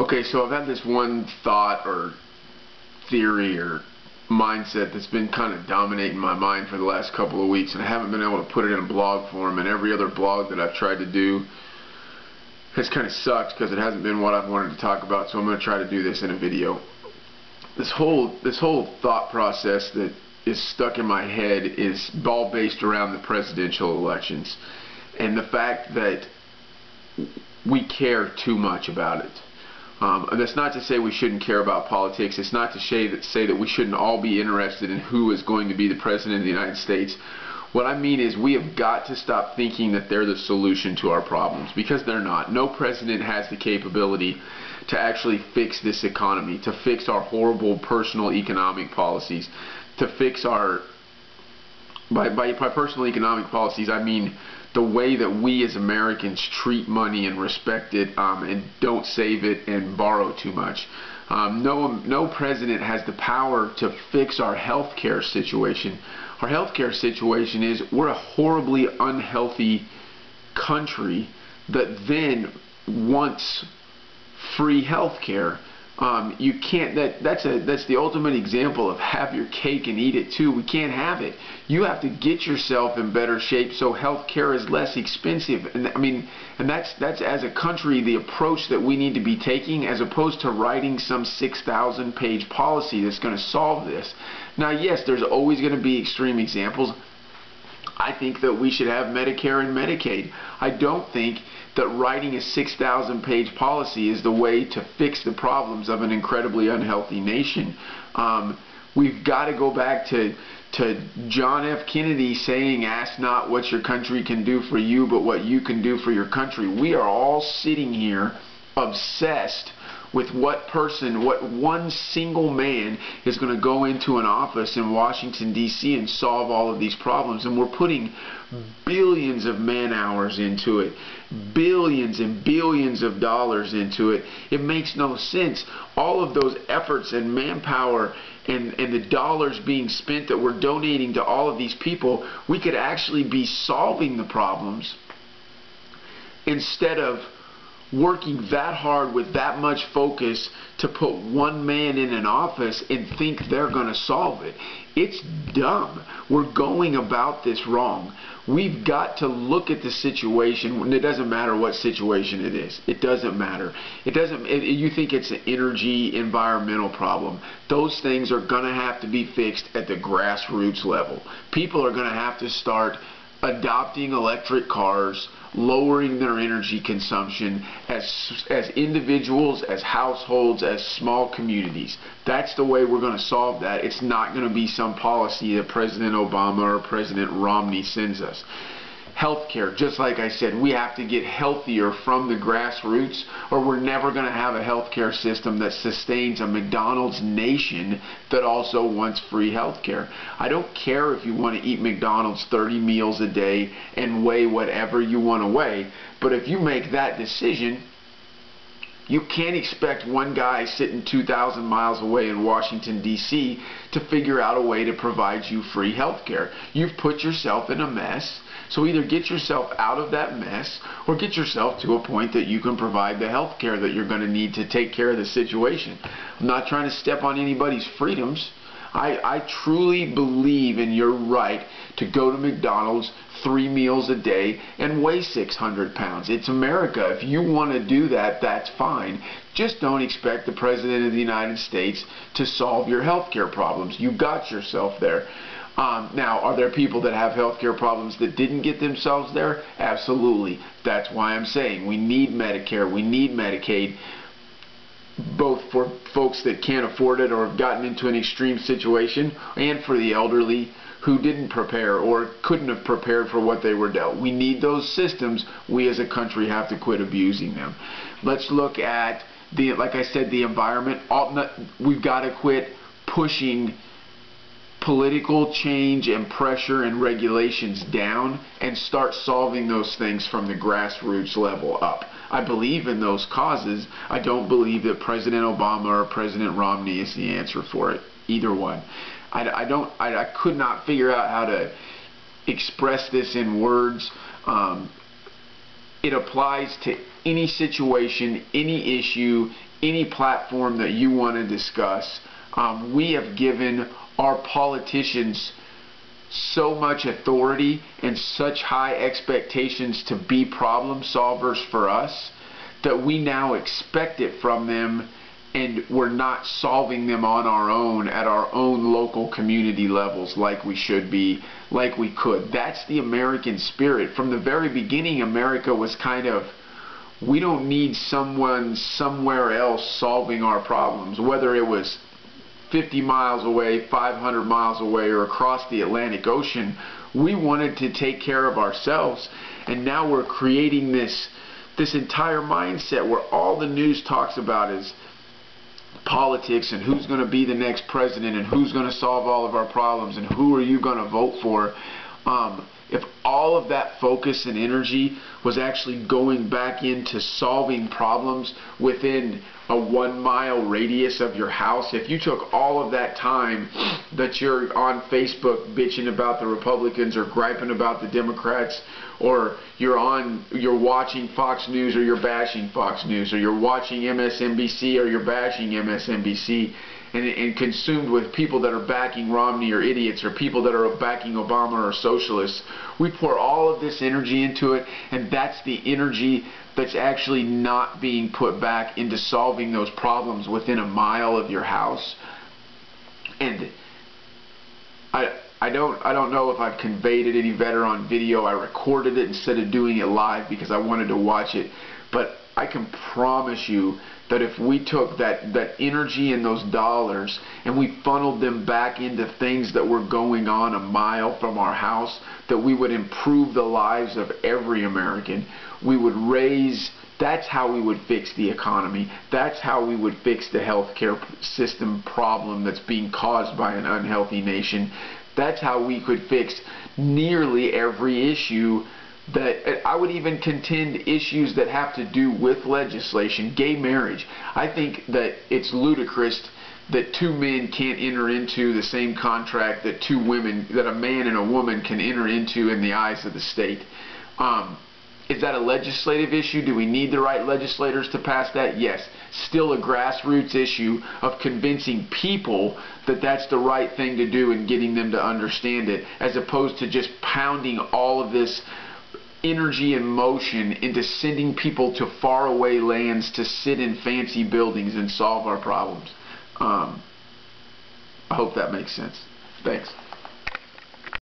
Okay, so I've had this one thought or theory or mindset that's been kind of dominating my mind for the last couple of weeks, and I haven't been able to put it in a blog form, and every other blog that I've tried to do has kind of sucked because it hasn't been what I've wanted to talk about, so I'm going to try to do this in a video. This whole thought process that is stuck in my head is all based around the presidential elections and the fact that we care too much about it. And that's not to say we shouldn't care about politics. It's not to say that we shouldn't all be interested in who is going to be the president of the United States. What I mean is we have got to stop thinking that they're the solution to our problems, because they're not. No president has the capability to actually fix this economy, to fix our horrible personal economic policies, to fix our... By personal economic policies, I mean the way that we as Americans treat money and respect it, and don't save it and borrow too much. No president has the power to fix our healthcare situation. Our healthcare situation is we're a horribly unhealthy country that then wants free healthcare. You can't. That's the ultimate example of have your cake and eat it too. We can't have it. You have to get yourself in better shape so healthcare is less expensive. And that's as a country the approach that we need to be taking, as opposed to writing some 6,000-page policy that's going to solve this. Now, yes, there's always going to be extreme examples. I think that we should have Medicare and Medicaid. I don't think that writing a 6,000-page policy is the way to fix the problems of an incredibly unhealthy nation. We've got to go back to John F. Kennedy saying, "Ask not what your country can do for you, but what you can do for your country." We are all sitting here obsessed with what one single man is going to go into an office in Washington, D.C. and solve all of these problems. And we're putting billions of man hours into it, billions and billions of dollars into it. It makes no sense. All of those efforts and manpower and the dollars being spent that we're donating to all of these people, we could actually be solving the problems instead of working that hard with that much focus to put one man in an office and think they're going to solve it. It's dumb. We're going about this wrong. We've got to look at the situation. It doesn't matter what situation it is. It doesn't matter. You think it's an energy, environmental problem. Those things are going to have to be fixed at the grassroots level. People are going to have to start adopting electric cars, lowering their energy consumption as individuals, as households, as small communities. That's the way we're going to solve that. It's not going to be some policy that President Obama or President Romney sends us. Healthcare, just like I said, we have to get healthier from the grassroots, or we're never going to have a healthcare system that sustains a McDonald's nation that also wants free healthcare. I don't care if you want to eat McDonald's 30 meals a day and weigh whatever you want to weigh, but if you make that decision, you can't expect one guy sitting 2,000 miles away in Washington, D.C. to figure out a way to provide you free health care. You've put yourself in a mess, so either get yourself out of that mess or get yourself to a point that you can provide the health care that you're going to need to take care of the situation. I'm not trying to step on anybody's freedoms. I truly believe in your right to go to McDonald's 3 meals a day and weigh 600 pounds. It's America. If you want to do that, that's fine. Just don't expect the President of the United States to solve your healthcare problems. You got yourself there. Now, are there people that have healthcare problems that didn't get themselves there? Absolutely. That's why I'm saying we need Medicare, we need Medicaid, both for folks that can't afford it or have gotten into an extreme situation, and for the elderly who didn't prepare or couldn't have prepared for what they were dealt. We need those systems. We as a country have to quit abusing them. Let's look at, like I said, the environment. We've got to quit pushing political change and pressure and regulations down and start solving those things from the grassroots level up. I believe in those causes. I don't believe that President Obama or President Romney is the answer for it. Either one. I could not figure out how to express this in words. It applies to any situation, any issue, any platform that you want to discuss. We have given our politicians so much authority and such high expectations to be problem solvers for us that we now expect it from them, and we're not solving them on our own at our own local community levels like we should be, like we could. That's the American spirit. From the very beginning, America was kind of, we don't need someone somewhere else solving our problems, whether it was 50 miles away, 500 miles away, or across the Atlantic Ocean. We wanted to take care of ourselves, and now we're creating this entire mindset where all the news talks about is politics and who's going to be the next president and who's going to solve all of our problems and who are you going to vote for. If all of that focus and energy was actually going back into solving problems within a 1 mile radius of your house, if you took all of that time that you're on Facebook bitching about the Republicans or griping about the Democrats, or you're watching Fox News or you're bashing Fox News, or you're watching MSNBC or you're bashing MSNBC, and consumed with people that are backing Romney or idiots, or people that are backing Obama or socialists. We pour all of this energy into it, and that's the energy that's actually not being put back into solving those problems within a mile of your house. And I don't know if I've conveyed it any better on video. I recorded it instead of doing it live because I wanted to watch it. But I can promise you that if we took that energy and those dollars and we funneled them back into things that were going on a mile from our house, that we would improve the lives of every American. We would raise, that's how we would fix the economy. That's how we would fix the healthcare system problem that's being caused by an unhealthy nation. That's how we could fix nearly every issue. That I would even contend issues that have to do with legislation. Gay marriage. I think that it's ludicrous that two men can't enter into the same contract that two women, that a man and a woman can enter into in the eyes of the state. Is that a legislative issue? Do we need the right legislators to pass that? Yes. Still a grassroots issue of convincing people that that's the right thing to do and getting them to understand it, as opposed to just pounding all of this energy and motion into sending people to faraway lands to sit in fancy buildings and solve our problems. I hope that makes sense. Thanks.